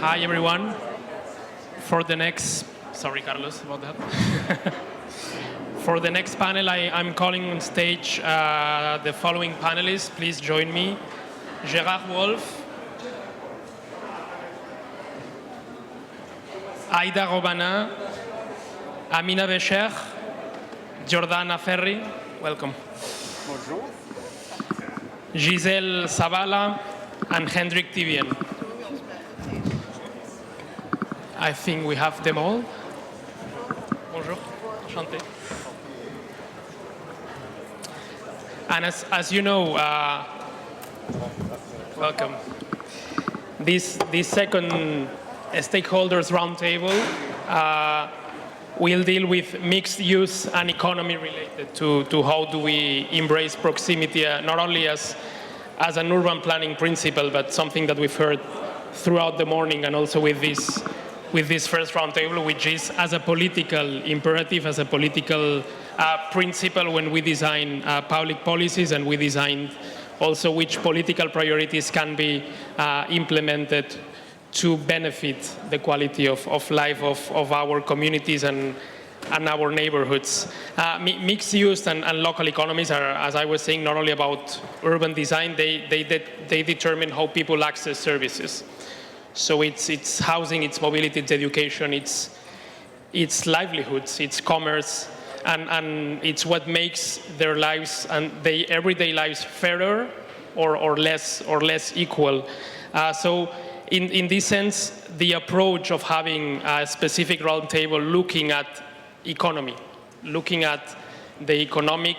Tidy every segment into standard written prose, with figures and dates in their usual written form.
Hi, everyone. For the next, sorry, Carlos, about that. For the next panel, I'm calling on stage the following panelists. Please join me. Gérard Wolf, Aida Robana, Amina Becher, Jordana Ferri, welcome. Bonjour. Giselle Zavala, and Hendrik Tibien. I think we have them all. Bonjour, enchanté. And as you know, welcome. This second stakeholders roundtable will deal with mixed use and economy related to how do we embrace proximity, not only as an urban planning principle, but something that we've heard throughout the morning, and also with this first roundtable, which is as a political imperative, as a political principle when we design public policies, and we design also which political priorities can be implemented to benefit the quality of life of our communities and our neighborhoods. Mixed use and local economies are, as I was saying, not only about urban design, they determine how people access services. So it's housing, it's mobility, it's education, it's livelihoods, it's commerce, and it's what makes their lives and their everyday lives fairer or less equal. So in this sense, the approach of having a specific roundtable looking at economy, looking at the economic,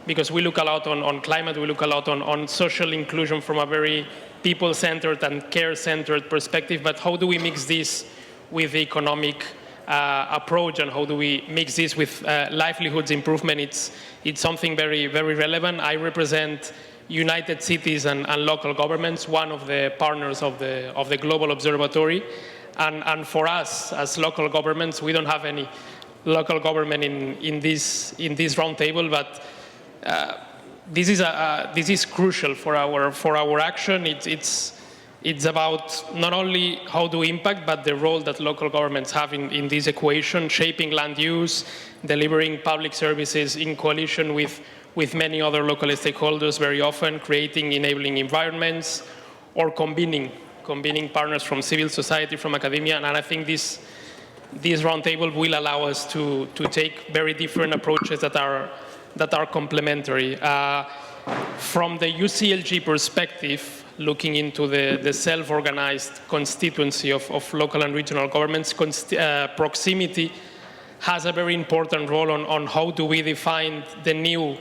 because we look a lot on climate, we look a lot on social inclusion from a very people-centered and care-centered perspective, but how do we mix this with the economic approach, and how do we mix this with livelihoods improvement? It's something very, very relevant. I represent United Cities and local governments, one of the partners of the Global Observatory, and for us as local governments, we don't have any local government in this roundtable, but this is crucial for our action. It's about not only how to impact, but the role that local governments have in this equation, shaping land use, delivering public services in coalition with many other local stakeholders, very often creating enabling environments, or combining partners from civil society, from academia, and I think this roundtable will allow us to take very different approaches that are complementary. From the UCLG perspective, looking into the self-organized constituency of local and regional governments, proximity has a very important role on how do we define the new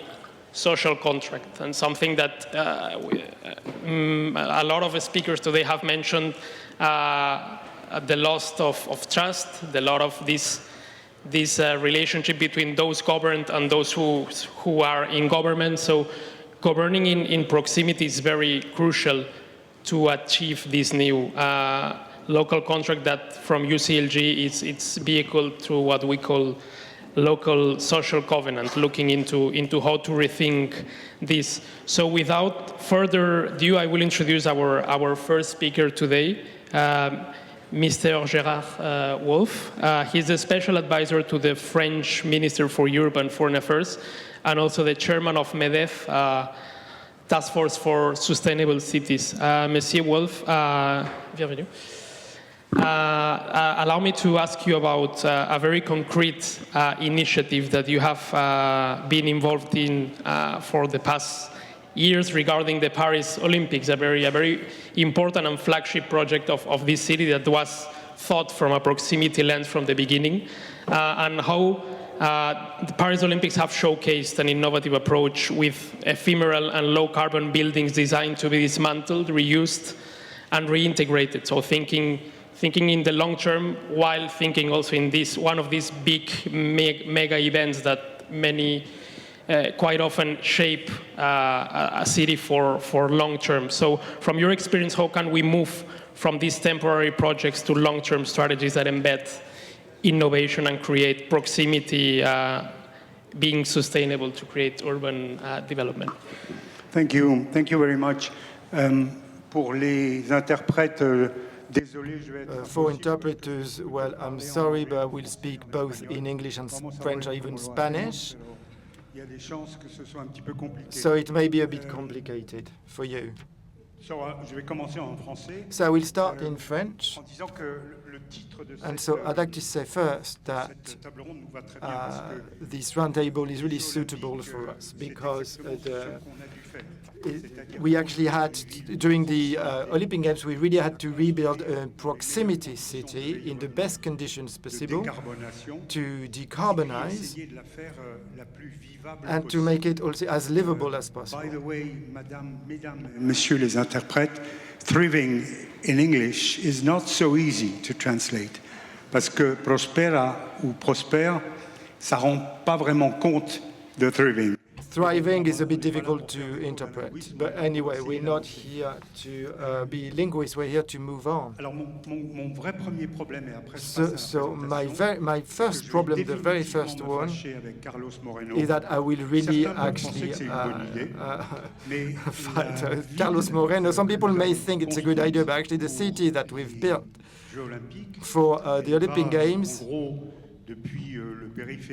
social contract, and something that a lot of speakers today have mentioned, the loss of trust, the lot of this relationship between those governed and those who are in government. So governing in proximity is very crucial to achieve this new local contract that from UCLG it's vehicle through what we call local social covenant, looking into how to rethink this. So without further ado, I will introduce our first speaker today, Mr. Gérard Wolf. He's a special advisor to the French Minister for Europe and Foreign Affairs, and also the chairman of MEDEF, Task Force for Sustainable Cities. Monsieur Wolf, bienvenue. Allow me to ask you about a very concrete initiative that you have been involved in for the past years regarding the Paris Olympics, a very important and flagship project of this city that was thought from a proximity lens from the beginning, and how the Paris Olympics have showcased an innovative approach with ephemeral and low-carbon buildings designed to be dismantled, reused, and reintegrated. So thinking in the long term, while thinking also in one of these big mega events that many quite often shape a city for long term. So from your experience, how can we move from these temporary projects to long-term strategies that embed innovation and create proximity, being sustainable to create urban development? Thank you very much. Pour les interprètes For interpreters, well, I'm sorry, but we'll speak both in English and French or even Spanish. So it may be a bit complicated for you. So I will start in French. And so I'd like to say first that this roundtable is really suitable for us because we actually had, during the Olympic Games, we really had to rebuild a proximity city in the best conditions possible to decarbonize and to make it also as livable as possible. By the way, mesdames, messieurs les interprètes, thriving in English is not so easy to translate parce que prospera ou prospère, ça rend pas vraiment compte de thriving. Thriving is a bit difficult to interpret, but anyway, we're not here to be linguists, we're here to move on. So my first problem, the very first one, is that I will really actually fight Carlos Moreno. Some people may think it's a good idea, but actually the city that we've built for the Olympic Games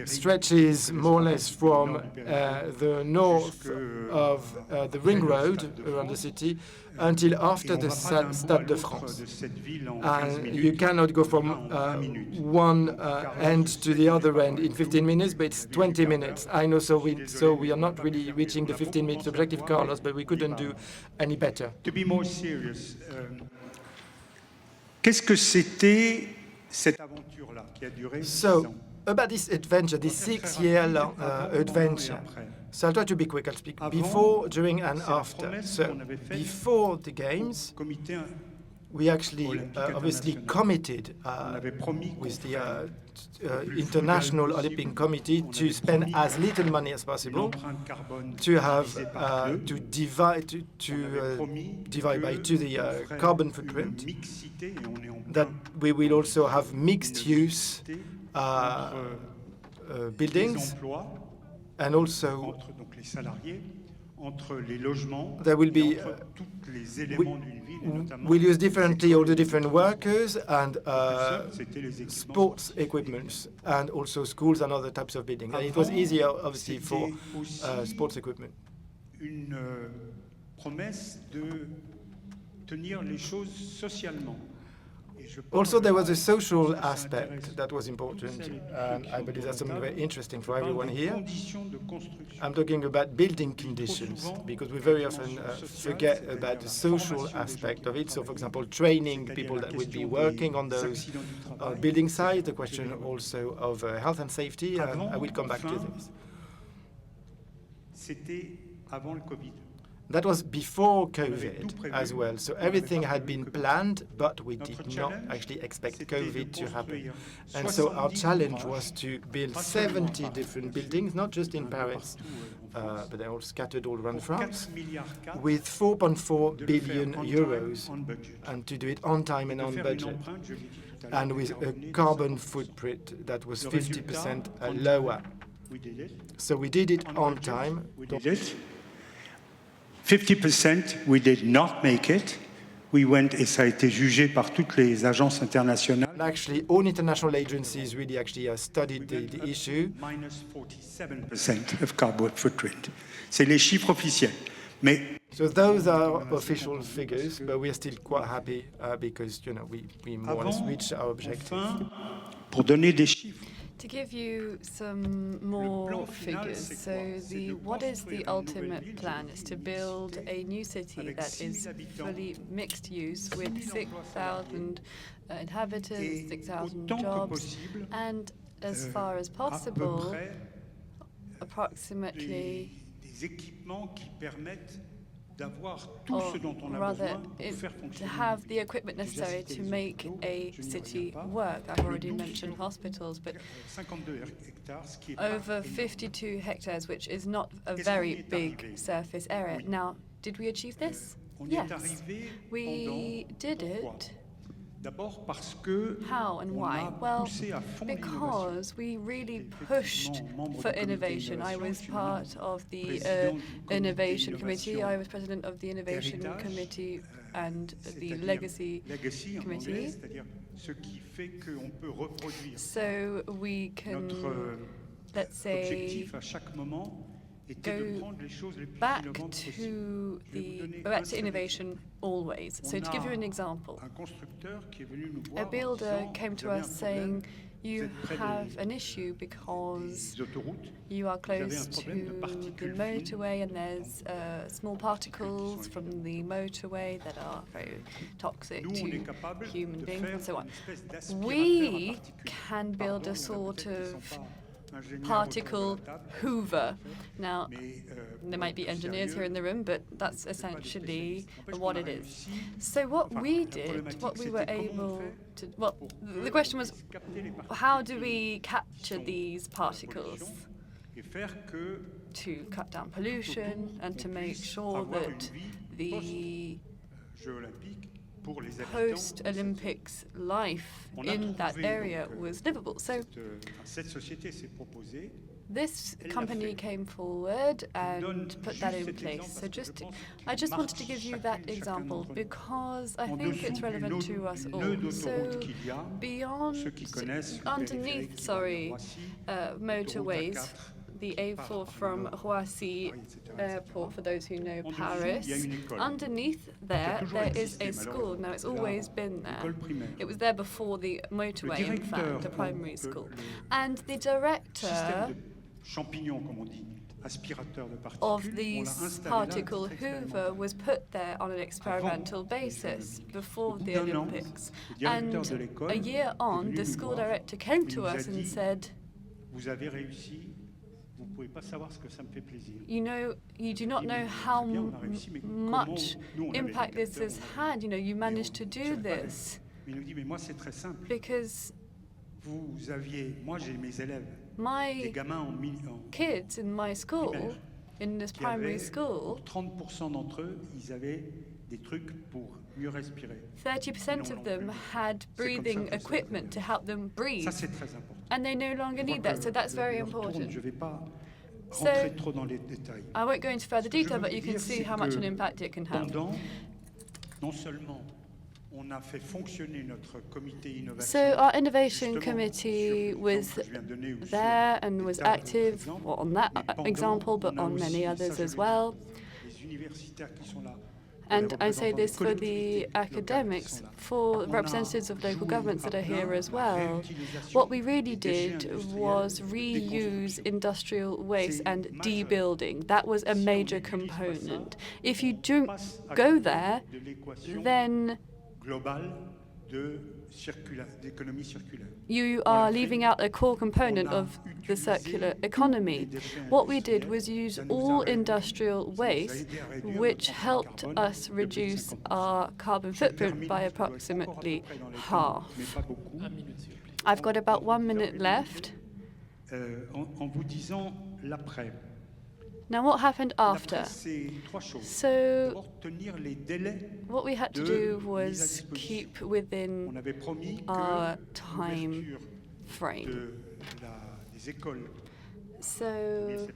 stretches more or less from the north of the ring road around the city until after the Stade de France. And you cannot go from one end to the other end in 15 minutes, but it's 20 minutes. I know, so we are not really reaching the 15-minute objective, Carlos, but we couldn't do any better. To be more serious, qu'est-ce que c'était cette aventure-là qui a duré 6 ans? About this adventure, this 6-year-long adventure. So I'll try to be quick. I'll speak before, during, and after. So before the Games, we actually obviously committed with the International Olympic Committee to spend as little money as possible, to have to divide by 2 the carbon footprint, that we will also have mixed use buildings, and also there will be we'll use differently all the different workers and sports equipment, and also schools and other types of buildings. And it was easier, obviously, for sports equipment. Une promesse de tenir les choses socialement. Also, there was a social aspect that was important, and I believe that's something very interesting for everyone here. I'm talking about building conditions, because we very often forget about the social aspect of it. So, for example, training people that would be working on those building sites, the question also of health and safety, and I will come back to this. C'était avant le Covid. That was before COVID as well. So everything had been planned, but we did not actually expect COVID to happen. And so our challenge was to build 70 different buildings, not just in Paris, but they're all scattered all around France, with 4.4 billion euros, and to do it on time and on budget, and with a carbon footprint that was 50% lower. So we did it on time. 50%, we did not make it. We went, et ça a été jugé par toutes les agences internationales. Actually, all international agencies really actually studied the issue. Minus 47% of carbon footprint. C'est les chiffres officiels. Mais so those are official figures, but we are still quite happy because we more or less reached our objective. Pour donner des chiffres. To give you some more figures, so what is the ultimate plan? Is to build a new city that is fully mixed use with 6,000 inhabitants, 6,000 jobs, and as far as possible, approximately, or rather, to have the equipment necessary to make a city work. I've already mentioned hospitals, but over 52 hectares, which is not a very big surface area. Now, did we achieve this? Yes, we did it. How and why? Well, because we really pushed for innovation. I was part of the Innovation Committee. I was president of the Innovation Committee and the Legacy Committee. So we can, let's say, go back to innovation always. So to give you an example, a builder came to us saying, you have an issue because you are close to the motorway and there's small particles from the motorway that are very toxic to human beings and so on. We can build a sort of particle hoover. Now, there might be engineers here in the room, but that's essentially what it is. So what we did, what we were able to, well, the question was, how do we capture these particles to cut down pollution and to make sure that the post-Olympics life in that area was livable. So this company came forward and put that in place. So I just wanted to give you that example because I think it's relevant to us all. So underneath motorways, the A4 from Roissy Airport, for those who know Paris. Underneath there is a school. Now, it's always been there. It was there before the motorway, in fact, the primary school. And the director of these particle hoover was put there on an experimental basis before the Olympics. And a year on, the school director came to us and said, you do not know how much impact this has had. You managed to do this. Because my kids in my school, in this primary school, 30% of them had breathing equipment to help them breathe. And they no longer need that, so that's very important. So I won't go into further detail, but you can see how much an impact it can have. So our innovation committee was there and was active on that example, but on many others as well. And I say this for the academics, for representatives of local governments that are here as well. What we really did was reuse industrial waste and debuilding. That was a major component. If you don't go there, then you are leaving out a core component of the circular economy. What we did was use all industrial waste, which helped us reduce our carbon footprint by approximately half. I've got about 1 minute left. Now, what happened after? So, what we had to do was keep within our time frame. So,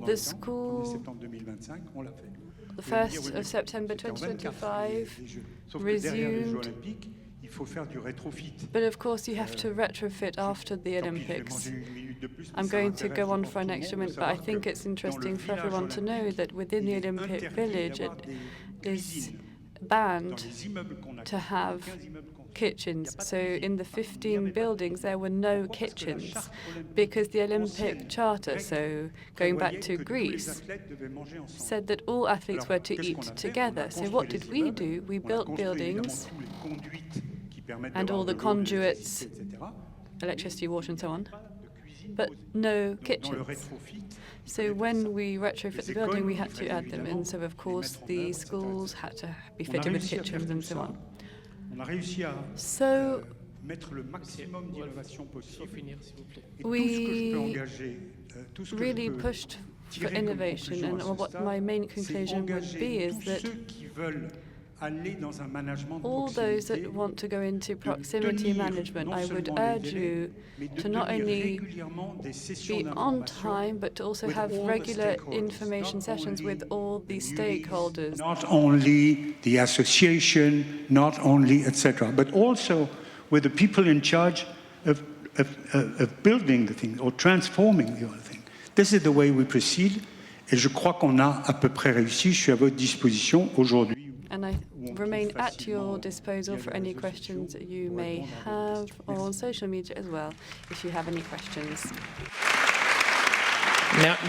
the school, the 1st of September 2025, resumed. But of course, you have to retrofit after the Olympics. I'm going to go on for an extra minute, but I think it's interesting for everyone to know that within the Olympic Village, it is banned to have kitchens. So in the 15 buildings, there were no kitchens because the Olympic Charter, so going back to Greece, said that all athletes were to eat together. So what did we do? We built buildings and all the conduits, electricity, water, and so on, but no kitchens. So when we retrofit the building, we had to add them in. So of course, the schools had to be fitted with kitchens and so on. So we really pushed for innovation, and what my main conclusion would be is that all those that want to go into proximity management, I would urge you to not only be on time, but to also have regular information sessions with all the stakeholders. Not only the association, not only etc., but also with the people in charge of building the thing or transforming the other thing. This is the way we proceed, et je crois qu'on a à peu près réussi. Je suis à votre disposition aujourd'hui. And I remain at your disposal for any questions that you may have, or on social media as well, if you have any questions.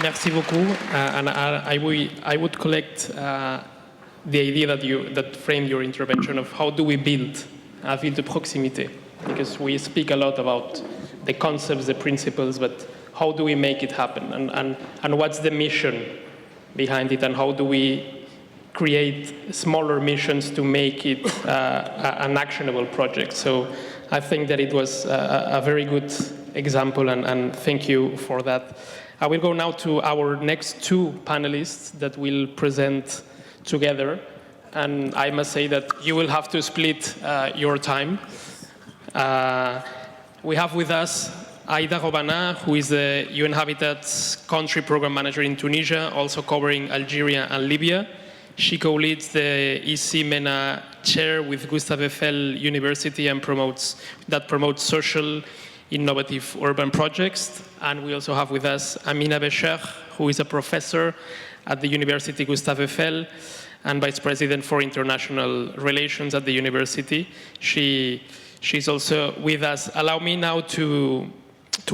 Merci beaucoup. And I would collect the idea that framed your intervention of how do we build a ville de proximité, because we speak a lot about the concepts, the principles, but how do we make it happen, and what's the mission behind it, and how do we create smaller missions to make it an actionable project. So I think that it was a very good example, and thank you for that. I will go now to our next two panelists that will present together, and I must say that you will have to split your time. We have with us Aïda Robana, who is the UN Habitat's country program manager in Tunisia, also covering Algeria and Libya. She co-leads the EC MENA chair with Gustave Eiffel University and promotes social, innovative urban projects. And we also have with us Amina Becher, who is a professor at the University Gustave Eiffel and vice president for international relations at the university. She's also with us. Allow me now to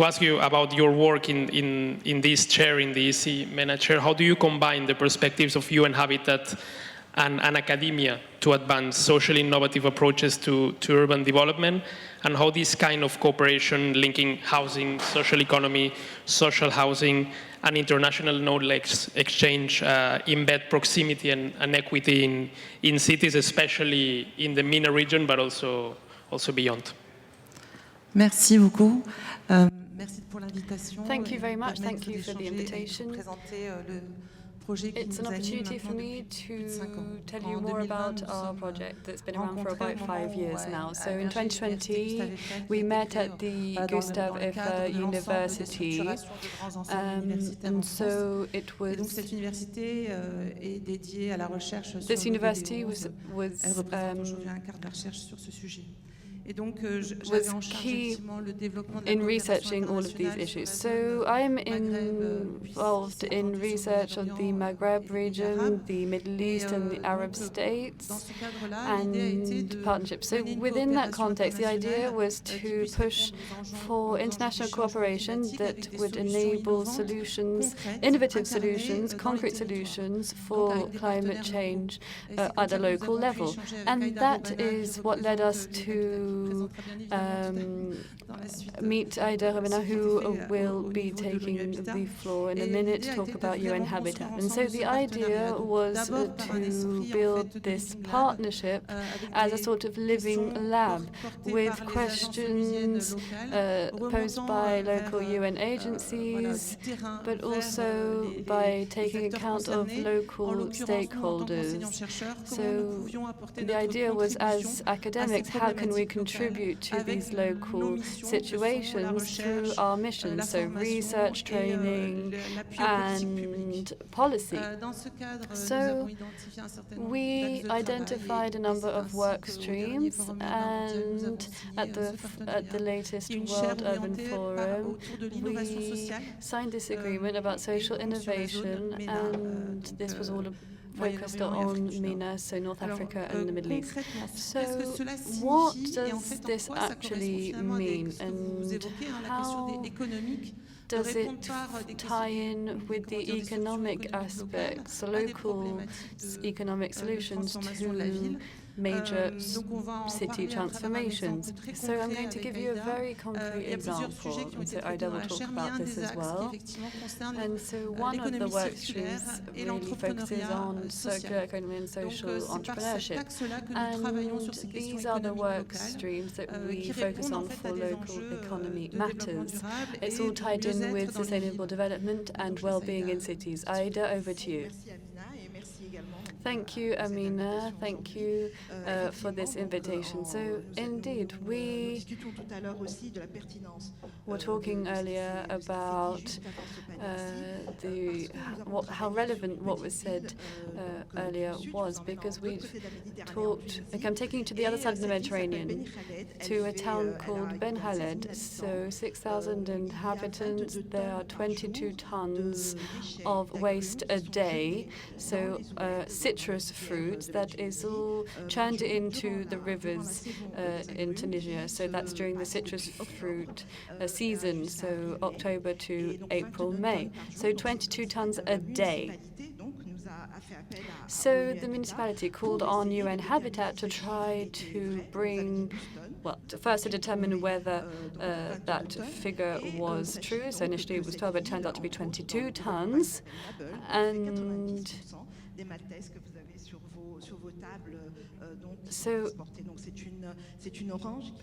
ask you about your work in this chair, in the EC MENA chair. How do you combine the perspectives of UN Habitat and academia to advance social innovative approaches to urban development, and how this kind of cooperation linking housing, social economy, social housing, and international knowledge exchange embed proximity and equity in cities, especially in the MENA region, but also beyond? Merci beaucoup. Merci pour l'invitation. Thank you very much. Thank you for the invitation. It's an opportunity for me to tell you more about our project that's been around for about 5 years now. So in 2020, we met at the Gustave Eiffel University, and so it was. This university was key in researching all of these issues. So I'm involved in research on the Maghreb region, the Middle East and the Arab states, and partnerships. So within that context, the idea was to push for international cooperation that would enable solutions, innovative solutions, concrete solutions for climate change at a local level. And that is what led us to meet Aïda Robana, who will be taking the floor in a minute to talk about UN Habitat. And so the idea was to build this partnership as a sort of living lab with questions posed by local UN agencies, but also by taking account of local stakeholders. So the idea was, as academics, how can we contribute to these local situations through our missions, so research, training, and policy. So we identified a number of work streams, and at the latest World Urban Forum, we signed this agreement about social innovation, and this was all focused on MENA, so North Africa and the Middle East. So what does this actually mean, and how does it tie in with the economic aspects, local economic solutions to major city transformations? So I'm going to give you a very concrete example, and so Aïda will talk about this as well. And so one of the work streams really focuses on circular economy and social entrepreneurship. And these are the work streams that we focus on for local economy matters. It's all tied in with sustainable development and well-being in cities. Aïda, over to you. Thank you, Amina. Thank you for this invitation. So, indeed, we were talking earlier about how relevant what was said earlier was, because we've talked. Like, I'm taking you to the other side of the Mediterranean, to a town called Ben Khaled. So 6,000 inhabitants. There are 22 tons of waste a day. So citrus fruit that is all churned into the rivers in Tunisia. So that's during the citrus fruit season, so October to April, May. So 22 tons a day. So the municipality called on UN Habitat to try to bring, well, first to determine whether that figure was true. So initially it was 12, but it turned out to be 22 tons. And so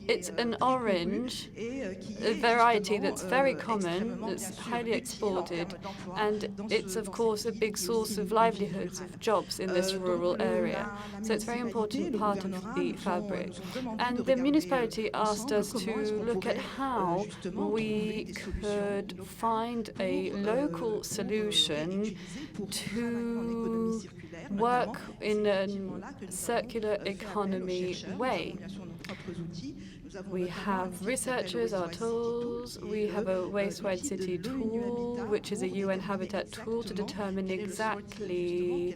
it's an orange, a variety that's very common, that's highly exported, and it's of course a big source of livelihoods, of jobs in this rural area. So it's a very important part of the fabric. And the municipality asked us to look at how we could find a local solution to work in a circular economy way. We have researchers, our tools. We have a waste-wide city tool, which is a UN Habitat tool to determine exactly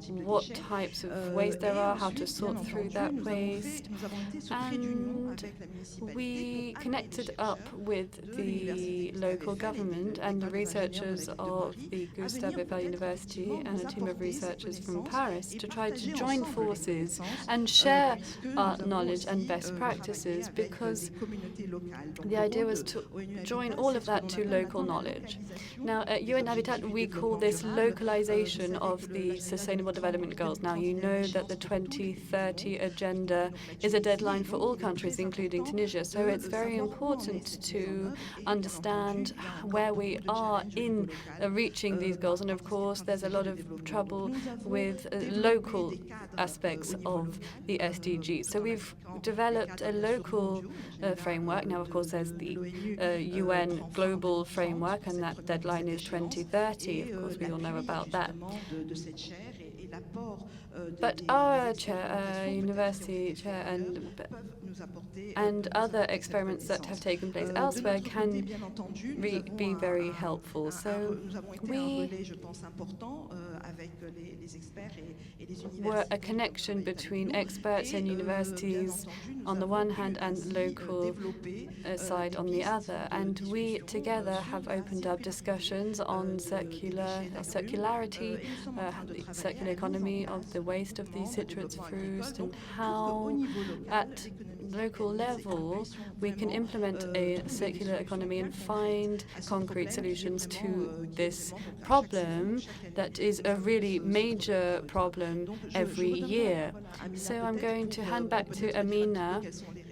what types of waste there are, how to sort through that waste. And we connected up with the local government and the researchers of the Gustave Eiffel University and a team of researchers from Paris to try to join forces and share our knowledge and best practices, because the idea was to join all of that to local knowledge. Now, at UN Habitat, we call this localization of the Sustainable Development Goals. Now, you know that the 2030 agenda is a deadline for all countries, including Tunisia. So it's very important to understand where we are in reaching these goals. And of course, there's a lot of trouble with local aspects of the SDGs. So we've developed a local framework. Now, of course, there's the UN global framework, and that deadline is 2030. Of course, we all know about that. But our chair, university chair, and other experiments that have taken place elsewhere can be very helpful. So we were a connection between experts and universities on the one hand and local side on the other. And we together have opened up discussions on circularity, the circular economy of the waste of these citrus fruits, and how at local level we can implement a circular economy and find concrete solutions to this problem that is a really major problem every year. So I'm going to hand back to Amina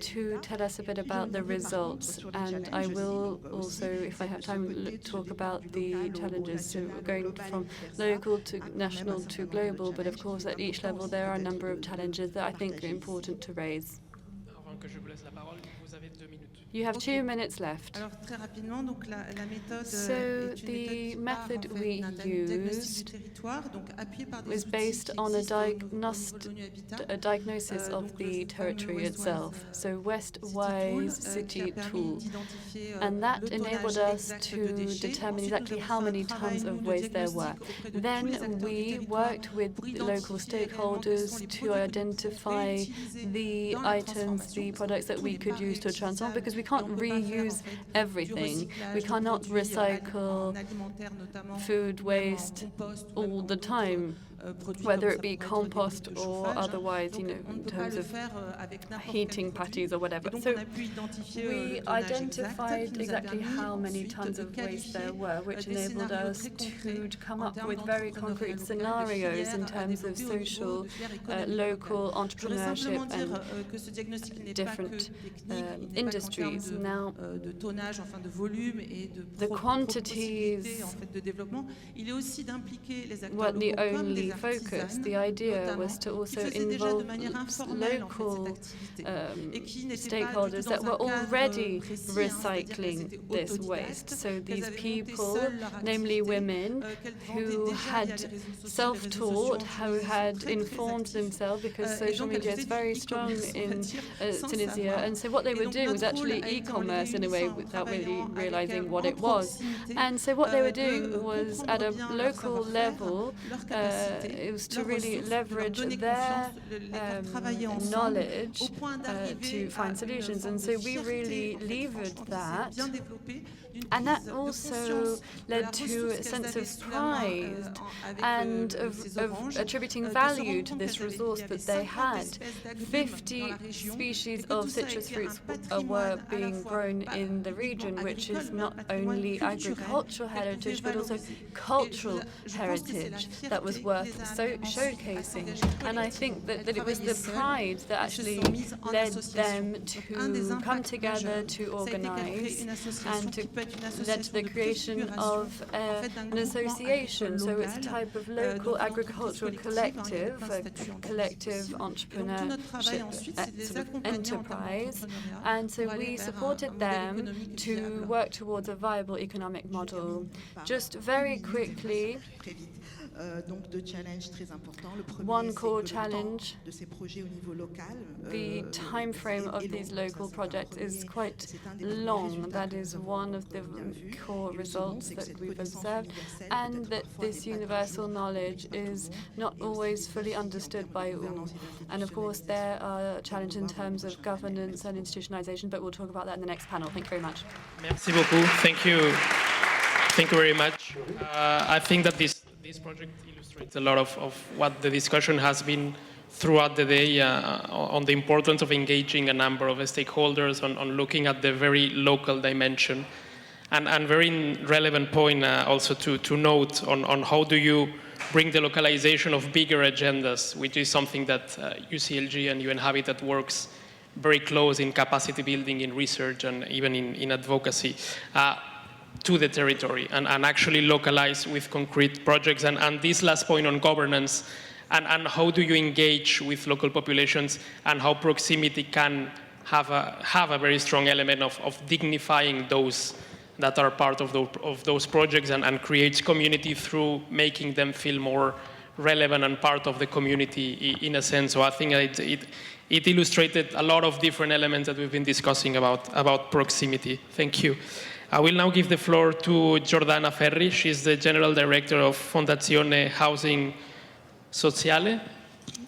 to tell us a bit about the results, and I will also, if I have time, talk about the challenges. So we're going from local to national to global, but of course at each level there are a number of challenges that I think are important to raise. You have 2 minutes left. So the method we used was based on a diagnosis of the territory itself, so West-wise City tool. And that enabled us to determine exactly how many tons of waste there were. Then we worked with local stakeholders to identify the items, the products that we could use to transform, because we can't reuse everything. We cannot recycle food waste all the time, whether it be compost or otherwise, in terms of heating patties or whatever. So we identified exactly how many tons of waste there were, which enabled us to come up with very concrete scenarios in terms of social, local entrepreneurship and different industries. Now, the quantities weren't the only focus. The idea was to also involve local stakeholders that were already recycling this waste. So these people, namely women, who had self-taught, who had informed themselves, because social media is very strong in Tunisia. And so what they were doing was actually e-commerce in a way without really realizing what it was. And so what they were doing was at a local level, it was to really leverage their knowledge to find solutions. And so we really levered that. And that also led to a sense of pride and of attributing value to this resource that they had. 50 species of citrus fruits were being grown in the region, which is not only agricultural heritage, but also cultural heritage that was worth showcasing. And I think that it was the pride that actually led them to come together, to organize, and to led to the creation of an association. So it's a type of local agricultural collective, a collective entrepreneurship sort of enterprise. And so we supported them to work towards a viable economic model. Just very quickly, one core challenge, the time frame of these local projects is quite long. That is one of the core results that we've observed, and that this universal knowledge is not always fully understood by all. And of course, there are challenges in terms of governance and institutionalization, but we'll talk about that in the next panel. Thank you very much. Merci beaucoup. Thank you. Thank you very much. I think that this project illustrates a lot of what the discussion has been throughout the day on the importance of engaging a number of stakeholders, on looking at the very local dimension. And very relevant point also to note on how do you bring the localization of bigger agendas, which is something that UCLG and UN Habitat works very close in capacity building, in research, and even in advocacy. To the territory and actually localize with concrete projects. And this last point on governance and how do you engage with local populations and how proximity can have a very strong element of dignifying those that are part of those projects and creates community through making them feel more relevant and part of the community in a sense. So I think it illustrated a lot of different elements that we've been discussing about proximity. Thank you. I will now give the floor to Giordana Ferri. She's the General Director of Fondazione Housing Sociale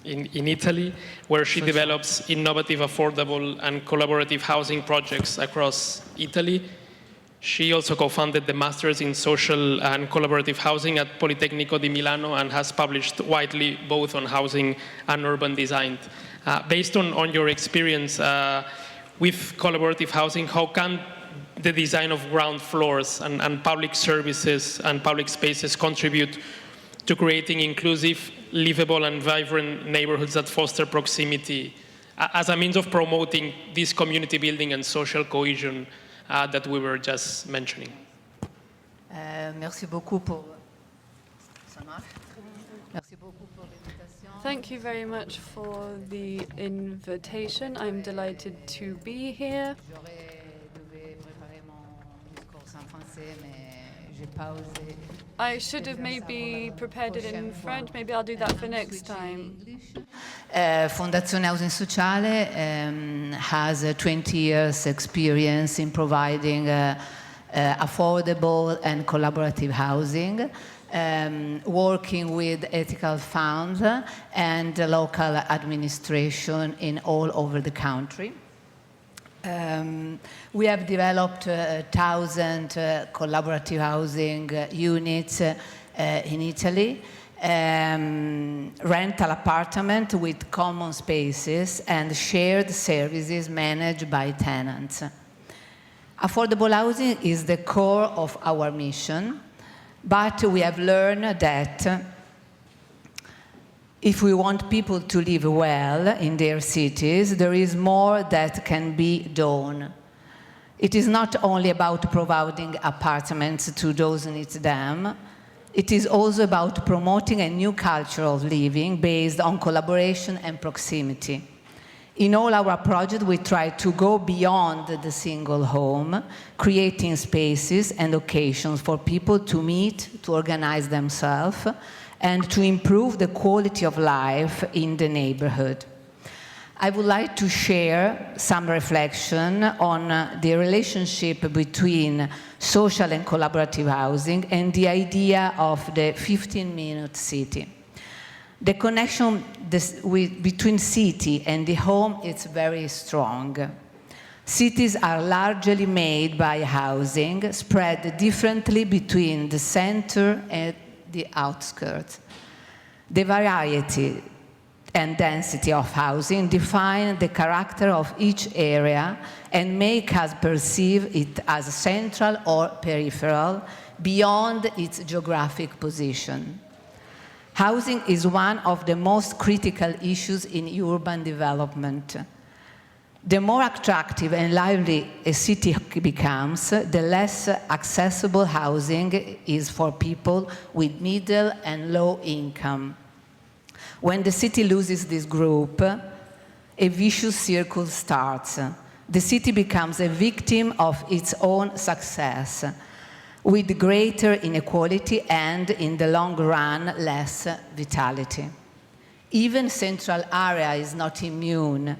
in Italy, where she develops innovative, affordable, and collaborative housing projects across Italy. She also co-founded the Masters in Social and Collaborative Housing at Politecnico di Milano and has published widely both on housing and urban design. Based on your experience with collaborative housing, how can the design of ground floors and public services and public spaces contribute to creating inclusive, livable, and vibrant neighborhoods that foster proximity as a means of promoting this community building and social cohesion that we were just mentioning? Merci beaucoup pour... Ça marche? Merci beaucoup pour l'invitation. Thank you very much for the invitation. I'm delighted to be here. I should have maybe prepared it in French. Maybe I'll do that for next time. Fondazione Housing Sociale has 20 years experience in providing affordable and collaborative housing, working with ethical funds and local administration in all over the country. We have developed 1,000 collaborative housing units in Italy, rental apartment with common spaces and shared services managed by tenants. Affordable housing is the core of our mission, but we have learned that if we want people to live well in their cities, there is more that can be done. It is not only about providing apartments to those who need them. It is also about promoting a new culture of living based on collaboration and proximity. In all our projects, we try to go beyond the single home, creating spaces and occasions for people to meet, to organize themselves, and to improve the quality of life in the neighborhood. I would like to share some reflection on the relationship between social and collaborative housing and the idea of the 15-minute city. The connection between city and the home is very strong. Cities are largely made by housing, spread differently between the center and the outskirts. The variety and density of housing define the character of each area and make us perceive it as central or peripheral beyond its geographic position. Housing is one of the most critical issues in urban development. The more attractive and lively a city becomes, the less accessible housing is for people with middle and low income. When the city loses this group, a vicious circle starts. The city becomes a victim of its own success, with greater inequality and, in the long run, less vitality. Even central area is not immune.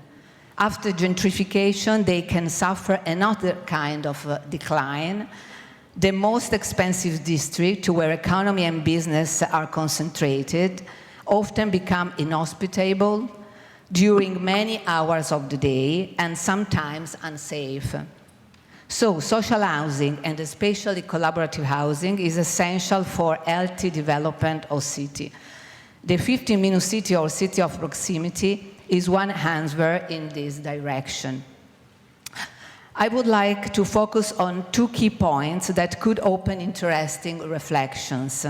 After gentrification, they can suffer another kind of decline. The most expensive district, where economy and business are concentrated, often become inhospitable during many hours of the day and sometimes unsafe. So social housing, and especially collaborative housing, is essential for healthy development of city. The 15-minute city or city of proximity is one answer in this direction. I would like to focus on two key points that could open interesting reflections.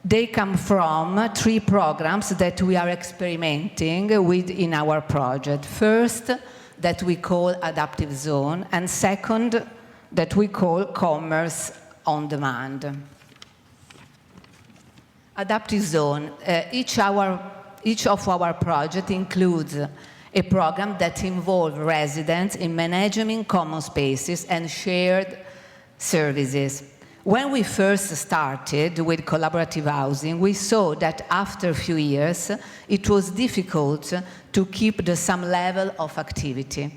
They come from three programs that we are experimenting with in our project. First, that we call Adaptive Zone, and second, that we call Commerce on Demand. Adaptive Zone. Each of our projects includes a program that involves residents in managing common spaces and shared services. When we first started with collaborative housing, we saw that after a few years, it was difficult to keep the same level of activity.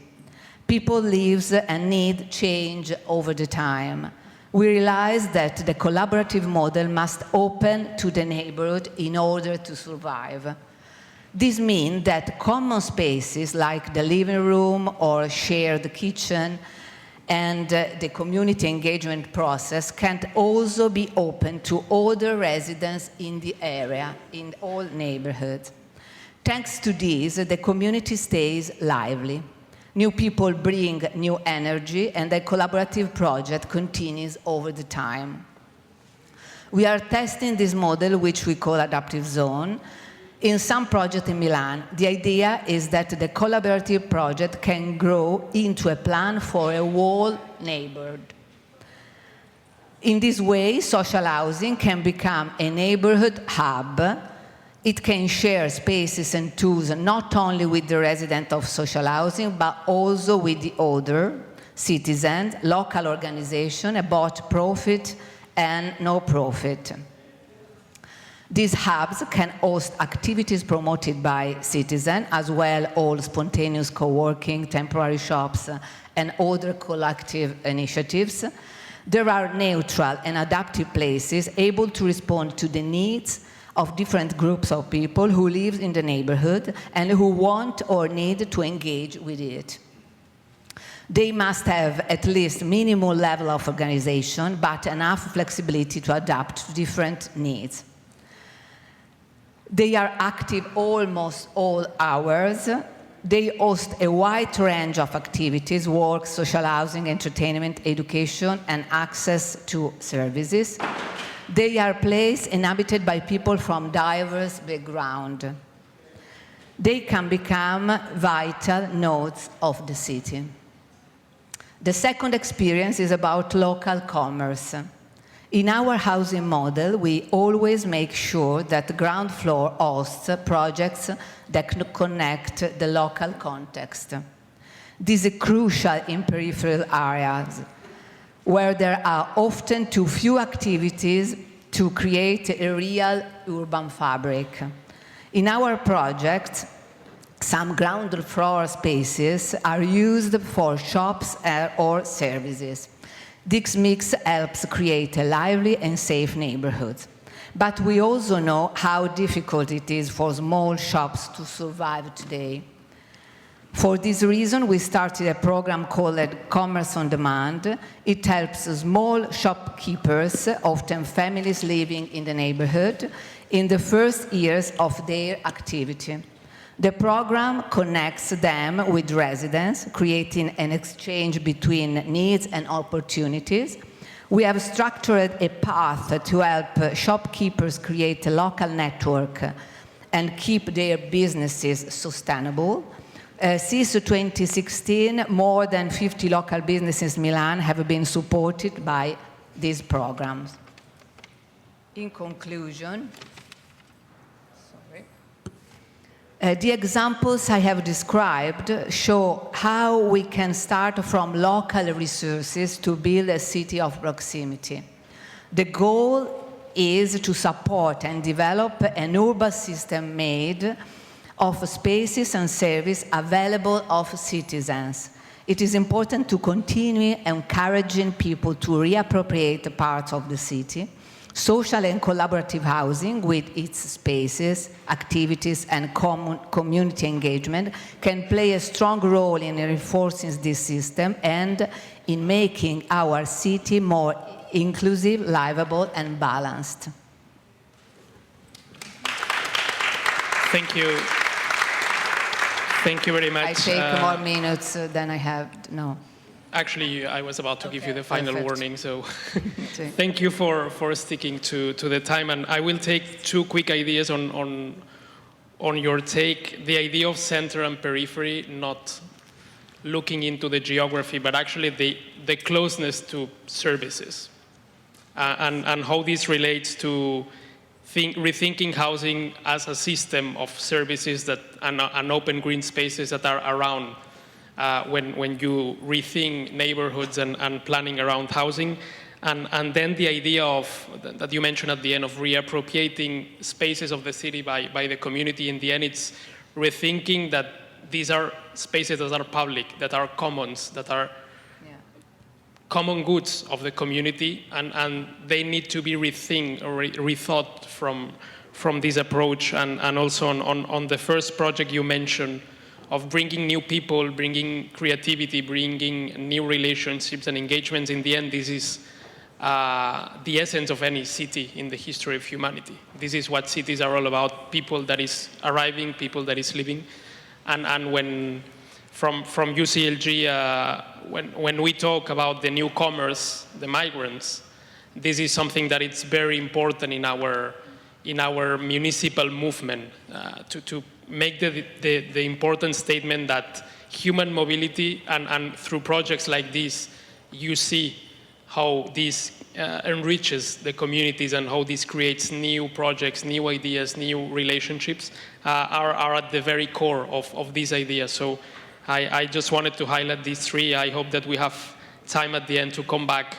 People live and need change over the time. We realized that the collaborative model must open to the neighborhood in order to survive. This means that common spaces like the living room or shared kitchen and the community engagement process can also be open to other residents in the area, in all neighborhoods. Thanks to this, the community stays lively. New people bring new energy, and the collaborative project continues over the time. We are testing this model, which we call Adaptive Zone, in some projects in Milan. The idea is that the collaborative project can grow into a plan for a whole neighborhood. In this way, social housing can become a neighborhood hub. It can share spaces and tools not only with the residents of social housing, but also with the other citizens, local organizations, both profit and no profit. These hubs can host activities promoted by citizens, as well as spontaneous co-working, temporary shops, and other collective initiatives. There are neutral and adaptive places able to respond to the needs of different groups of people who live in the neighborhood and who want or need to engage with it. They must have at least minimal level of organization, but enough flexibility to adapt to different needs. They are active almost all hours. They host a wide range of activities: work, social housing, entertainment, education, and access to services. They are places inhabited by people from diverse backgrounds. They can become vital nodes of the city. The second experience is about local commerce. In our housing model, we always make sure that the ground floor hosts projects that connect the local context. This is crucial in peripheral areas, where there are often too few activities to create a real urban fabric. In our project, some ground floor spaces are used for shops or services. This mix helps create a lively and safe neighborhood. But we also know how difficult it is for small shops to survive today. For this reason, we started a program called Commerce on Demand. It helps small shopkeepers, often families living in the neighborhood, in the first years of their activity. The program connects them with residents, creating an exchange between needs and opportunities. We have structured a path to help shopkeepers create a local network and keep their businesses sustainable. Since 2016, more than 50 local businesses in Milan have been supported by these programs. In conclusion, the examples I have described show how we can start from local resources to build a city of proximity. The goal is to support and develop an urban system made of spaces and services available of citizens. It is important to continue encouraging people to reappropriate parts of the city. Social and collaborative housing with its spaces, activities, and community engagement can play a strong role in reinforcing this system and in making our city more inclusive, livable, and balanced. Thank you. Thank you very much. I take more minutes than I have, no. Actually, I was about to give you the final perfect. warning, so thank you for sticking to the time. And I will take two quick ideas on your take. The idea of center and periphery, not looking into the geography, but actually the closeness to services. And how this relates to rethinking housing as a system of services that and open green spaces that are around when you rethink neighborhoods and planning around housing. And then the idea of, that you mentioned at the end, of reappropriating spaces of the city by the community. In the end, it's rethinking that these are spaces that are public, that are commons, that are common goods of the community, and they need to be rethought from this approach. And also on the first project you mentioned, of bringing new people, bringing creativity, bringing new relationships and engagements. In the end, this is the essence of any city in the history of humanity. This is what cities are all about: people that is arriving, people that is living. And when from UCLG, when we talk about the newcomers, the migrants, this is something that it's very important in our municipal movement to make the important statement that human mobility, and through projects like this, you see how this enriches the communities and how this creates new projects, new ideas, new relationships, are at the very core of this idea. So I just wanted to highlight these three. I hope that we have time at the end to come back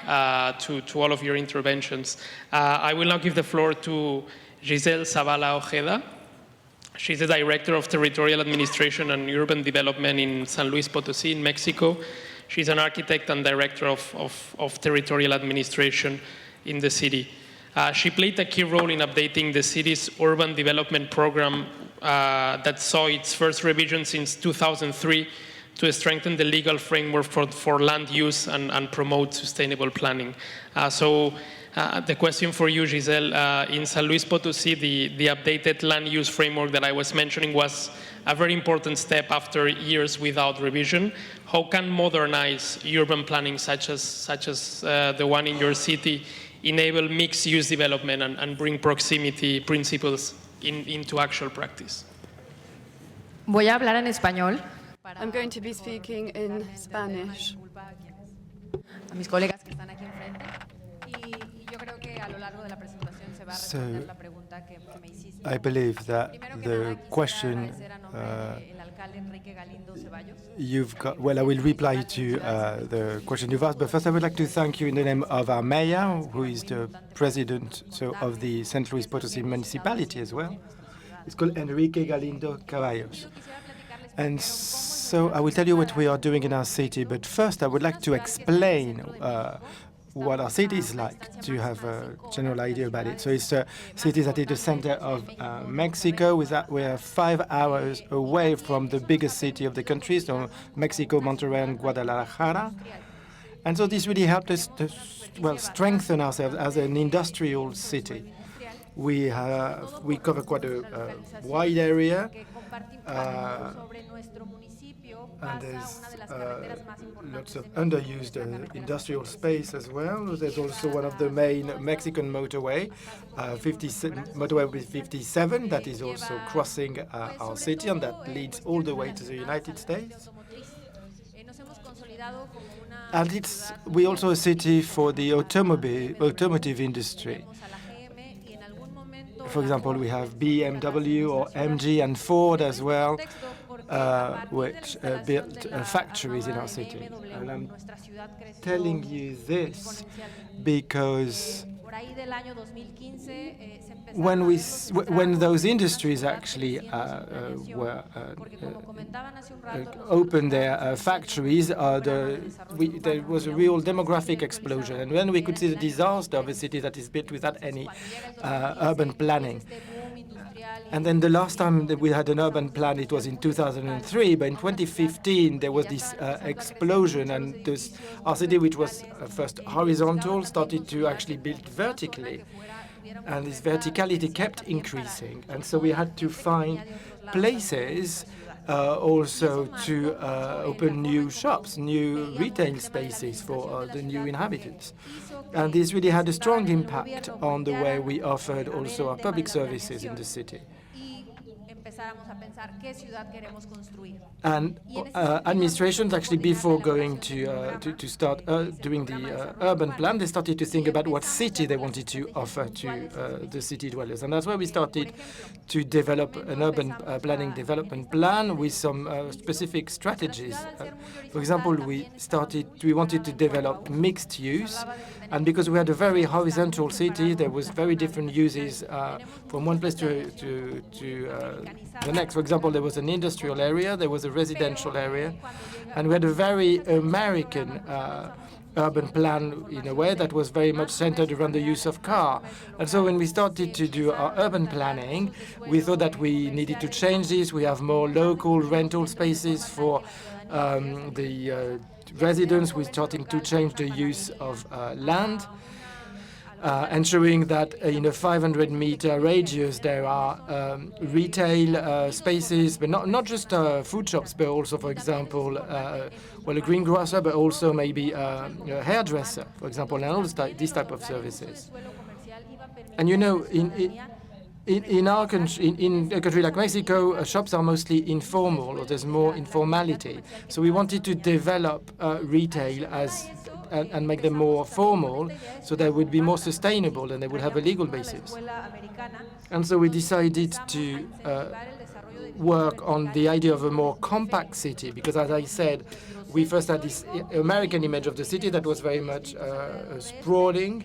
to all of your interventions. I will now give the floor to Giselle Zavala Ojeda. She's the Director of Territorial Administration and Urban Development in San Luis Potosí in Mexico. She's an architect and Director of Territorial Administration in the city. She played a key role in updating the city's urban development program that saw its first revision since 2003 to strengthen the legal framework for land use and promote sustainable planning. The question for you, Giselle, in San Luis Potosí, the updated land use framework that I was mentioning was a very important step after years without revision. How can modernized urban planning, such as the one in your city, enable mixed-use development and bring proximity principles into actual practice? Voy a hablar en español. I'm going to be speaking in Spanish. A mis colegas que están aquí enfrente. Y yo creo que So I believe that the question you've got, well, I will reply to the question you've asked, but first I would like to thank you in the name of our mayor, who is the president of the St. Luis Potosí municipality as well. It's called Enrique Galindo Caballos. And so I will tell you what we are doing in our city, but first I would like to explain what our city is like, to have a general idea about it. So it's a city that is the center of Mexico. We are 5 hours away from the biggest city of the country, so Mexico, Monterrey, and Guadalajara. And so this really helped us to, well, strengthen ourselves as an industrial city. We cover quite a wide area, and there's lots of underused industrial space as well. There's also one of the main Mexican motorway, motorway with 57, that is also crossing our city, and that leads all the way to the United States. And we're also a city for the automotive industry. For example, we have BMW or MG and Ford as well, which built factories in our city. And I'm telling you this because when those industries actually opened their factories, there was a real demographic explosion. And when we could see the disaster of a city that is built without any urban planning. And then the last time that we had an urban plan, it was in 2003, but in 2015, there was this explosion, and our city, which was first horizontal, started to actually build vertically. And this verticality kept increasing. And so we had to find places also to open new shops, new retail spaces for the new inhabitants. And this really had a strong impact on the way we offered also our public services in the city. And administrations, actually, before going to start doing the urban plan, they started to think about what city they wanted to offer to the city dwellers. And that's why we started to develop an urban planning development plan with some specific strategies. For example, we wanted to develop mixed use. And because we had a very horizontal city, there was very different uses from one place to the next. For example, there was an industrial area, there was a residential area, and we had a very American urban plan in a way that was very much centered around the use of car. And so when we started to do our urban planning, we thought that we needed to change this. We have more local rental spaces for the residents. We're starting to change the use of land, ensuring that in a 500-meter radius there are retail spaces, but not just food shops, but also, for example, a greengrocer, but also maybe a hairdresser, for example, and all these type of services. And you know, in our country, in a country like Mexico, shops are mostly informal, or there's more informality. So we wanted to develop retail and make them more formal, so they would be more sustainable and they would have a legal basis. And so we decided to work on the idea of a more compact city, because, as I said, we first had this American image of the city that was very much sprawling.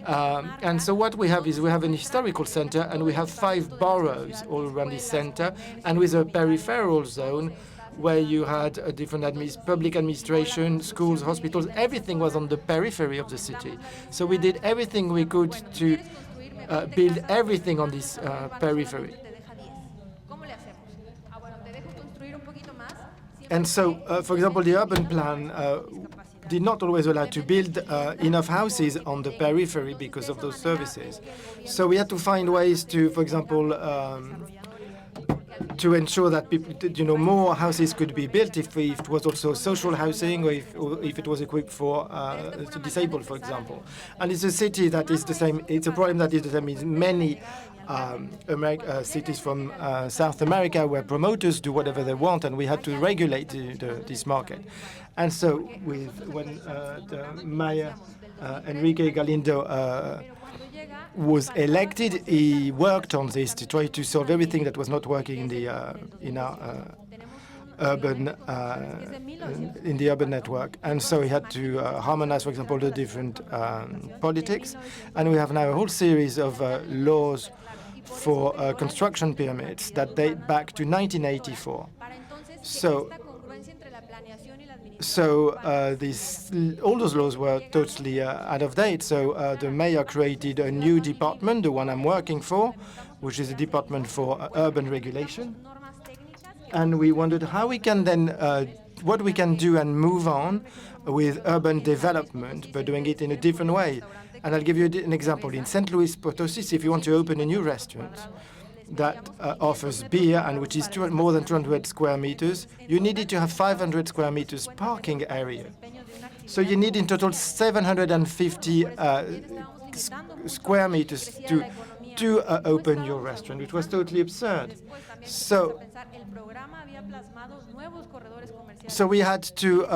And so what we have is we have an historical center, and we have 5 boroughs all around this center, and with a peripheral zone where you had a different public administration, schools, hospitals. Everything was on the periphery of the city. So we did everything we could to build everything on this periphery. And so, for example, the urban plan did not always allow to build enough houses on the periphery because of those services. So we had to find ways to, for example, to ensure that people, more houses could be built if it was also social housing, or if it was equipped for disabled, for example. And it's a city that is the same. It's a problem that is the same in many cities from South America, where promoters do whatever they want, and we had to regulate this market. And so when the mayor, Enrique Galindo, was elected, he worked on this to try to solve everything that was not working in our urban network. And so he had to harmonize, for example, the different politics. And we have now a whole series of laws for construction permits that date back to 1984. So all those laws were totally out of date. So the mayor created a new department, the one I'm working for, which is the Department for Urban Regulation. And we wondered how we can then, what we can do and move on with urban development, but doing it in a different way. And I'll give you an example. In St. Louis Potosí, if you want to open a new restaurant that offers beer and which is more than 200 square meters, you needed to have 500 square meters parking area. So you need in total 750 square meters to open your restaurant, which was totally absurd. So we had to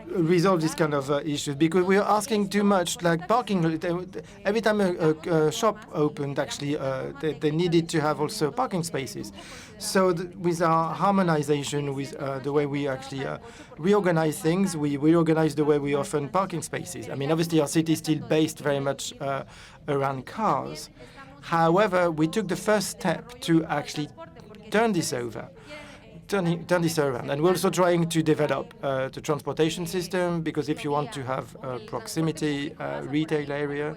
resolve this kind of issues because we were asking too much, like parking. Every time a shop opened, actually, they needed to have also parking spaces. So with our harmonization, with the way we actually reorganize things, we reorganize the way we offer parking spaces. I mean, obviously, our city is still based very much around cars. However, we took the first step to actually turn this around. And we're also trying to develop the transportation system, because if you want to have a proximity retail area,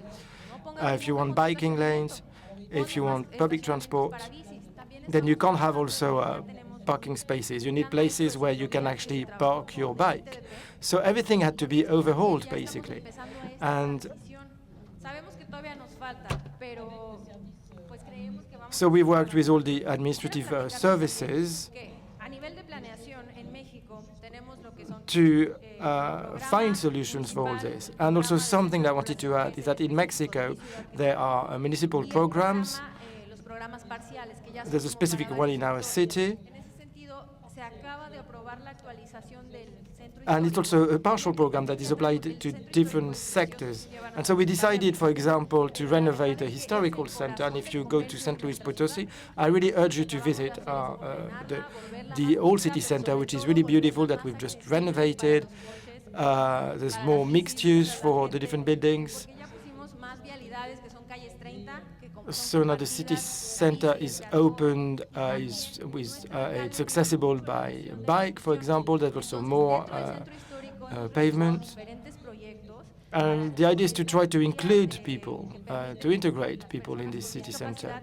if you want biking lanes, if you want public transport, then you can't have also parking spaces. You need places where you can actually park your bike. So everything had to be overhauled, basically. And so we worked with all the administrative services to find solutions for all this. And also something that I wanted to add is that in Mexico, there are municipal programs. There's a specific one in our city. And it's also a partial program that is applied to different sectors. And so we decided, for example, to renovate the historical center. And if you go to St. Louis Potosí, I really urge you to visit the old city center, which is really beautiful, that we've just renovated. There's more mixed use for the different buildings. So now the city center is opened, it's accessible by bike, for example. There's also more pavement. And the idea is to try to include people, to integrate people in this city center.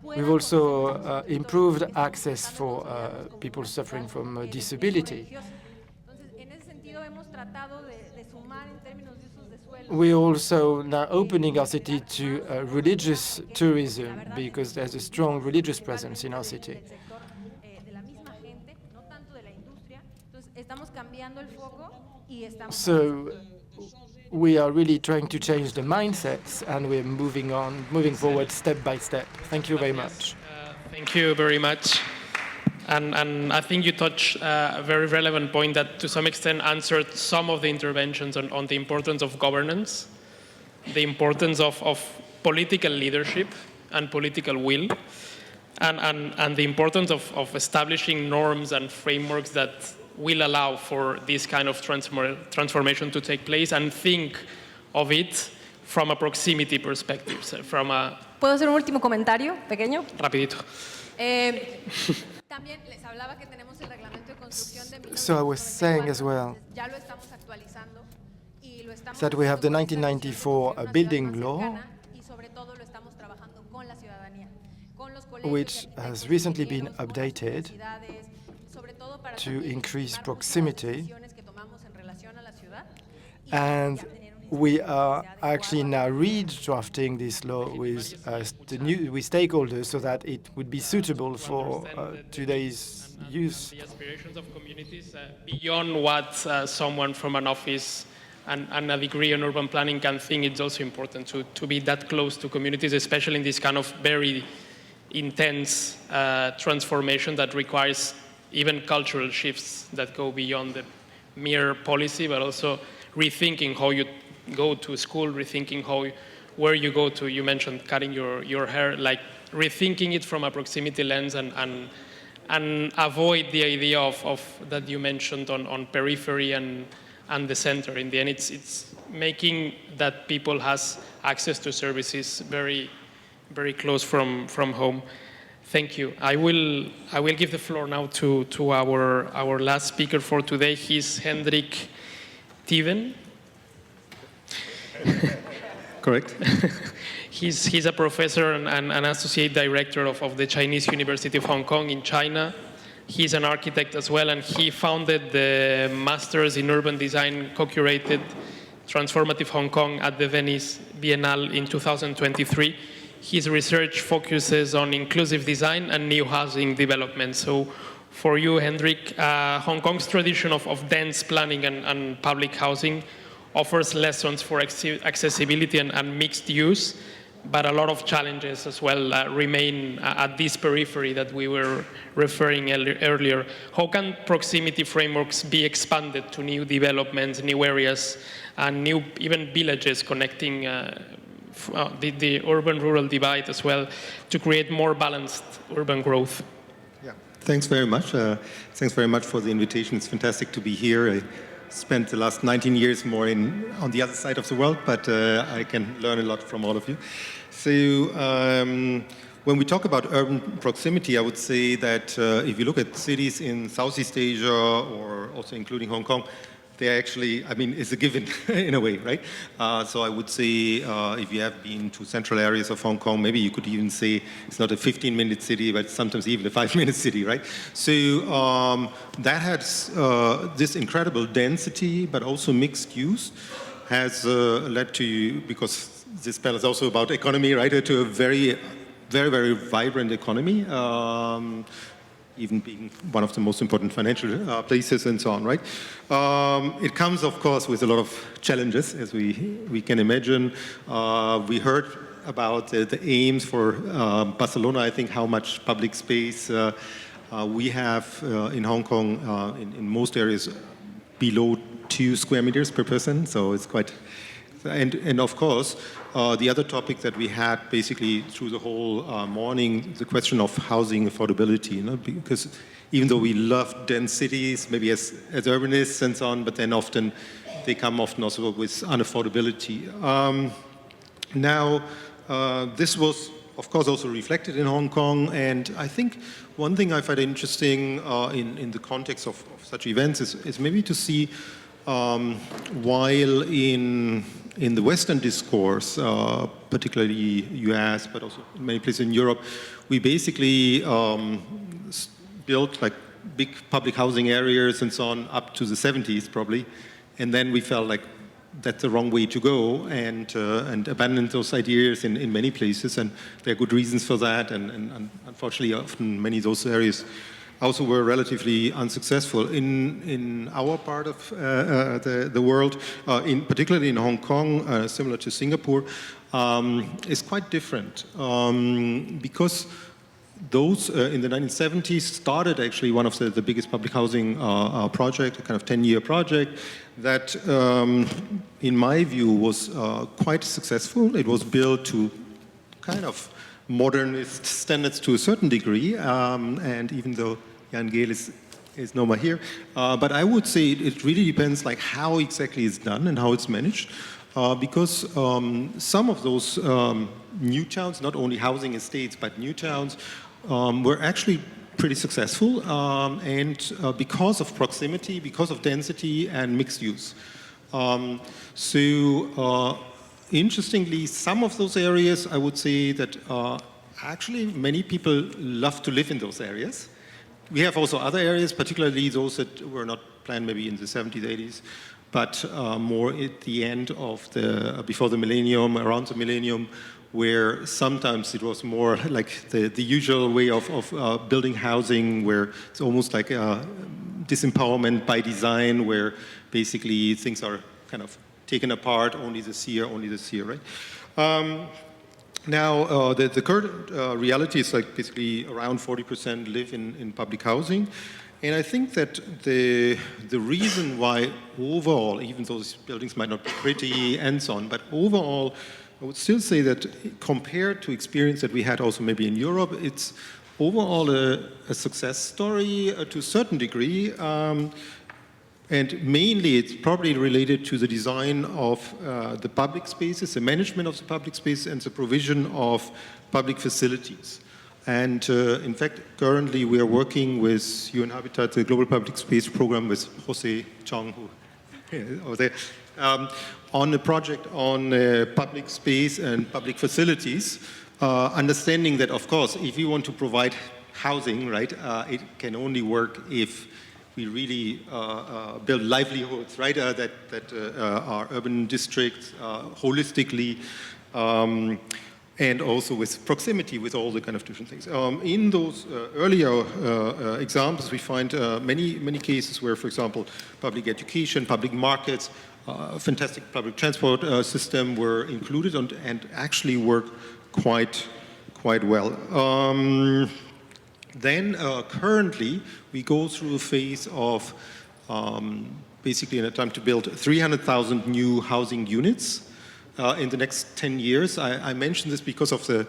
We've also improved access for people suffering from disability. We're also now opening our city to religious tourism, because there's a strong religious presence in our city. So we are really trying to change the mindsets, and we're moving forward step by step. Thank you very much. Thank you very much. And I think you touched a very relevant point that to some extent answered some of the interventions on the importance of governance, the importance of political leadership and political will, and the importance of establishing norms and frameworks that will allow for this kind of transformation to take place, and think of it from a proximity perspective. So from a... ¿Puedo hacer un último comentario pequeño? Rapidito. So I was saying as well that we have the 1994 building law, which has recently been updated to increase proximity. And we are actually now redrafting this law with with stakeholders so that it would be suitable for today's use. The aspirations of communities beyond what someone from an office and a degree in urban planning can think, it's also important to be that close to communities, especially in this kind of very intense transformation that requires even cultural shifts that go beyond the mere policy, but also rethinking how you go to school, rethinking where you go to. You mentioned cutting your hair, like rethinking it from a proximity lens and avoid the idea of that you mentioned on periphery and the center. In the end, it's making that people has access to services very, very close from home. Thank you. I will give the floor now to our last speaker for today. He's Hendrik Tiven. Correct. He's a professor and an associate director of the Chinese University of Hong Kong in China. He's an architect as well, and he founded the Masters in Urban Design co-curated Transformative Hong Kong at the Venice Biennale in 2023. His research focuses on inclusive design and new housing development. So for you, Hendrik, Hong Kong's tradition of dense planning and public housing offers lessons for accessibility and mixed use, but a lot of challenges as well remain at this periphery that we were referring earlier. How can proximity frameworks be expanded to new developments, new areas, and new even villages connecting the urban-rural divide as well to create more balanced urban growth? Yeah, thanks very much. Thanks very much for the invitation. It's fantastic to be here. I spent the last 19 years more on the other side of the world, but I can learn a lot from all of you. So when we talk about urban proximity, I would say that if you look at cities in Southeast Asia or also including Hong Kong, they actually, I mean, it's a given in a way, right? So I would say if you have been to central areas of Hong Kong, maybe you could even say it's not a 15-minute city, but sometimes even a 5-minute city, right? So that has this incredible density, but also mixed use, has led to, because this panel is also about economy, right, to a very, very, very vibrant economy. Even being one of the most important financial places and so on, right? It comes, of course, with a lot of challenges, as we can imagine. We heard about the aims for Barcelona, I think, how much public space we have in Hong Kong, in most areas, below 2 square meters per person, so it's quite... And of course, the other topic that we had basically through the whole morning, the question of housing affordability, you know, because even though we love dense cities, maybe as urbanists and so on, but then often they come often also with unaffordability. Now, this was, of course, also reflected in Hong Kong, and I think one thing I find interesting in the context of such events is maybe to see while in the Western discourse, particularly US, but also in many places in Europe, we basically built like big public housing areas and so on up to the 70s probably, and then we felt like that's the wrong way to go and abandoned those ideas in many places, and there are good reasons for that, and unfortunately often many of those areas also were relatively unsuccessful. In our part of the world, particularly in Hong Kong, similar to Singapore, is quite different because those in the 1970s started actually one of the biggest public housing project, a kind of 10-year project that, in my view, was quite successful. It was built to kind of modernist standards to a certain degree, and even though Jan Gehl is no more here, but I would say it really depends like how exactly it's done and how it's managed, because some of those new towns, not only housing estates, but new towns, were actually pretty successful, and because of proximity, because of density and mixed use. Interestingly, some of those areas, I would say that actually many people love to live in those areas. We have also other areas, particularly those that were not planned maybe in the 70s, 80s, but more at the end of before the millennium, around the millennium, where sometimes it was more like the usual way of building housing, where it's almost like disempowerment by design, where basically things are kind of taken apart, only this year, right? Now, the current reality is like basically around 40% live in public housing, And I think that the reason why overall, even though these buildings might not be pretty and so on, but overall, I would still say that compared to experience that we had also maybe in Europe, it's overall a success story to a certain degree. And mainly it's probably related to the design of the public spaces, the management of the public space, and the provision of public facilities. And in fact, currently we are working with UN Habitat, the Global Public Space Program, with Jose Chong, over there, on a project on public space and public facilities, understanding that, of course, if you want to provide housing, right, it can only work if we really build livelihoods, right, that are urban districts holistically, and also with proximity, with all the kind of different things. In those earlier examples, we find many cases where, for example, public education, public markets, fantastic public transport system were included and actually work quite well. Then currently, we go through a phase of basically an attempt to build 300,000 new housing units in the next 10 years. I mention this because of the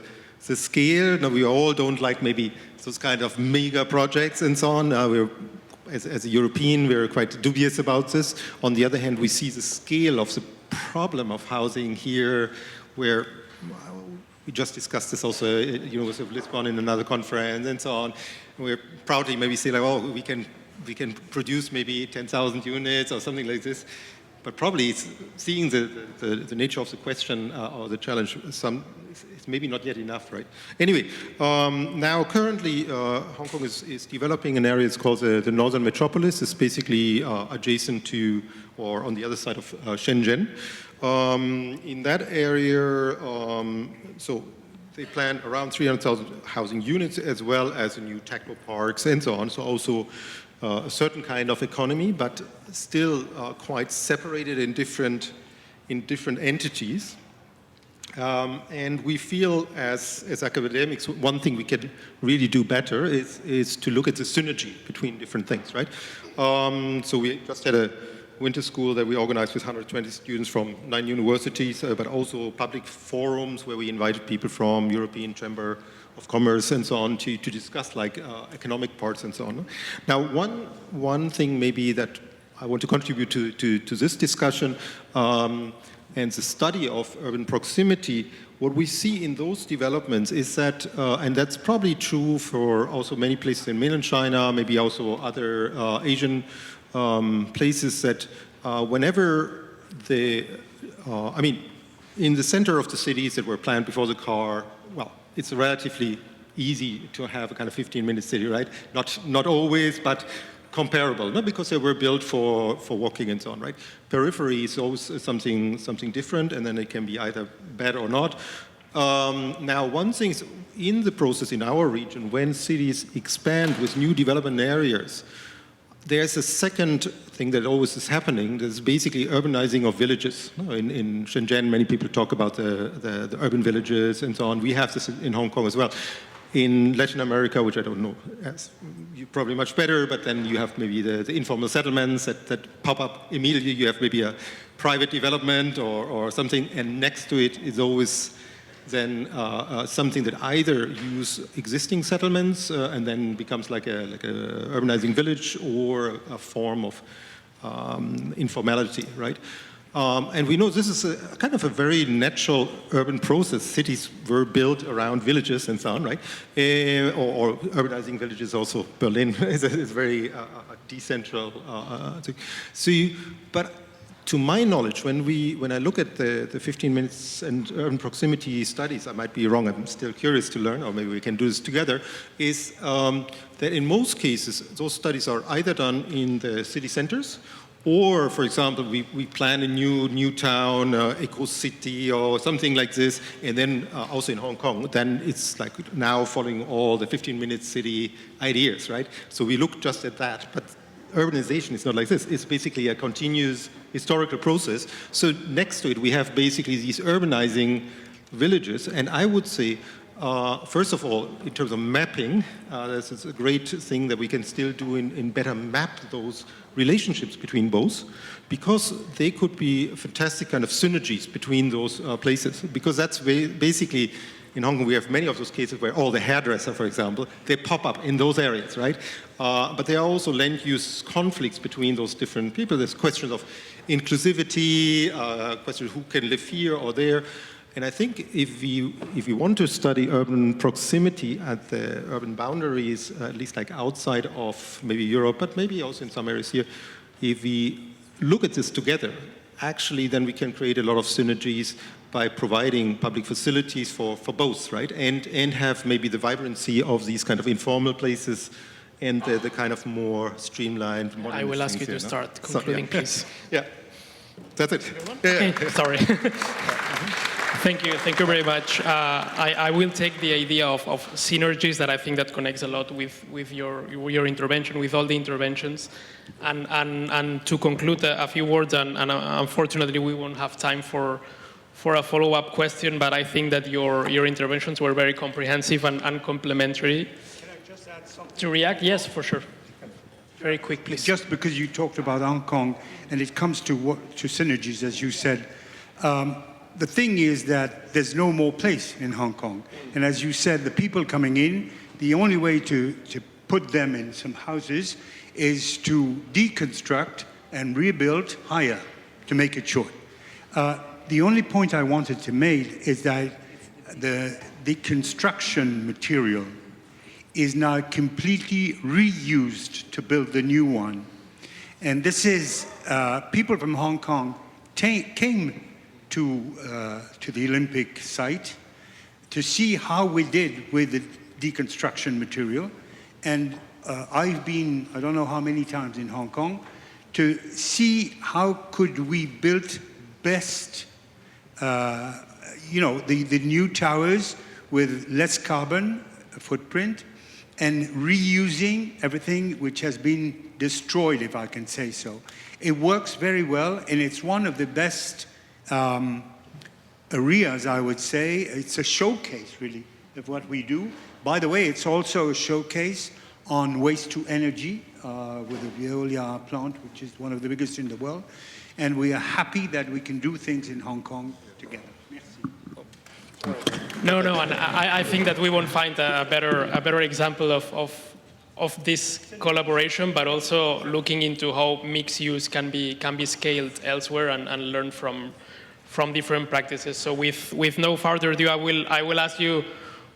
scale. Now, we all don't like maybe those kind of mega projects and so on. As a European, we're quite dubious about this. On the other hand, we see the scale of the problem of housing here, where we just discussed this also at University of Lisbon in another conference and so on. We're proudly maybe say like, oh, we can produce maybe 10,000 units or something like this. But probably it's seeing the nature of the question or the challenge, it's maybe not yet enough, right? Anyway, now currently Hong Kong is developing an area, it's called the Northern Metropolis. It's basically adjacent to or on the other side of Shenzhen. In that area, so they plan around 300,000 housing units as well as new techno parks and so on. So also a certain kind of economy, but still quite separated in different entities. And we feel as academics, one thing we can really do better is to look at the synergy between different things, right? So we just had a winter school that we organized with 120 students from 9 universities, but also public forums where we invited people from European Chamber of Commerce and so on to discuss like economic parts and so on. Now, one thing maybe that I want to contribute to this discussion and the study of urban proximity, what we see in those developments is that, and that's probably true for also many places in mainland China, maybe also other Asian places, that whenever I mean, in the center of the cities that were planned before the car, well, it's relatively easy to have a kind of 15-minute city, right? Not always, but comparable, not because they were built for walking and so on, right? Periphery is always something different, and then it can be either bad or not. Now, one thing is, in the process in our region, when cities expand with new development areas, there's a second thing that always is happening. There's basically urbanizing of villages. In Shenzhen, many people talk about the urban villages and so on. We have this in Hong Kong as well. In Latin America, which I don't know, you probably much better, but then you have maybe the informal settlements that pop up immediately. You have maybe a private development or something, and next to it is always then something that either use existing settlements and then becomes like a urbanizing village, or a form of informality, right? And we know this is a kind of a very natural urban process. Cities were built around villages and so on, right? Or urbanizing villages also. Berlin is very decentral thing. But to my knowledge, when I look at the 15 minutes and urban proximity studies, I might be wrong, I'm still curious to learn, or maybe we can do this together, is that in most cases, those studies are either done in the city centers, or, for example, we plan a new town, eco-city or something like this, and then also in Hong Kong, then it's like now following all the 15-minute city ideas, right? So we look just at that, but urbanization is not like this. It's basically a continuous historical process. So next to it, we have basically these urbanizing villages, and I would say First of all, in terms of mapping, this is a great thing that we can still do in better map those relationships between both, because they could be fantastic kind of synergies between those places. Because that's basically, in Hong Kong, we have many of those cases where all the hairdresser, for example, they pop up in those areas, right? But there are also land use conflicts between those different people. There's questions of inclusivity, questions of who can live here or there. And I think if we want to study urban proximity at the urban boundaries, at least like outside of maybe Europe, but maybe also in some areas here, if we look at this together, actually then we can create a lot of synergies by providing public facilities for both, right? And have maybe the vibrancy of these kind of informal places and the kind of more streamlined modern I will ask you here, to start concluding, please. Yeah, that's it. Okay, sorry. Thank you very much. I will take the idea of synergies that I think that connects a lot with your intervention, with all the interventions, and to conclude a few words. And unfortunately, we won't have time for a follow-up question. But I think that your interventions were very comprehensive and complementary. Can I just add something? To react, yes, for sure. Very quick, please. Just because you talked about Hong Kong, and it comes to synergies, as you said. The thing is that there's no more place in Hong Kong. And as you said, the people coming in, the only way to put them in some houses is to deconstruct and rebuild higher, to make it short. The only point I wanted to make is that the construction material is now completely reused to build the new one. And this is, people from Hong Kong came to the Olympic site to see how we did with the deconstruction material. And I've been, I don't know how many times in Hong Kong, to see how could we build best, the new towers with less carbon footprint and reusing everything which has been destroyed, if I can say so. It works very well, and it's one of the best areas, I would say. It's a showcase, really, of what we do. By the way, it's also a showcase on waste to energy with the Veolia plant, which is one of the biggest in the world. And we are happy that we can do things in Hong Kong together. No, and I think that we won't find a better example of this collaboration, but also looking into how mixed use can be scaled elsewhere and learn from different practices. So with no further ado, I will ask you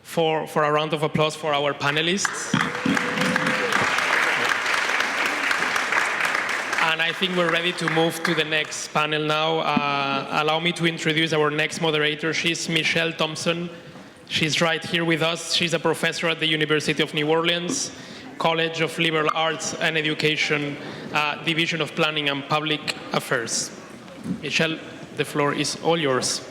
for a round of applause for our panelists. And I think we're ready to move to the next panel now. Allow me to introduce our next moderator. She's Michelle Thompson. She's right here with us. She's a professor at the University of New Orleans, College of Liberal Arts and Education, Division of Planning and Public Affairs. Michelle, the floor is all yours.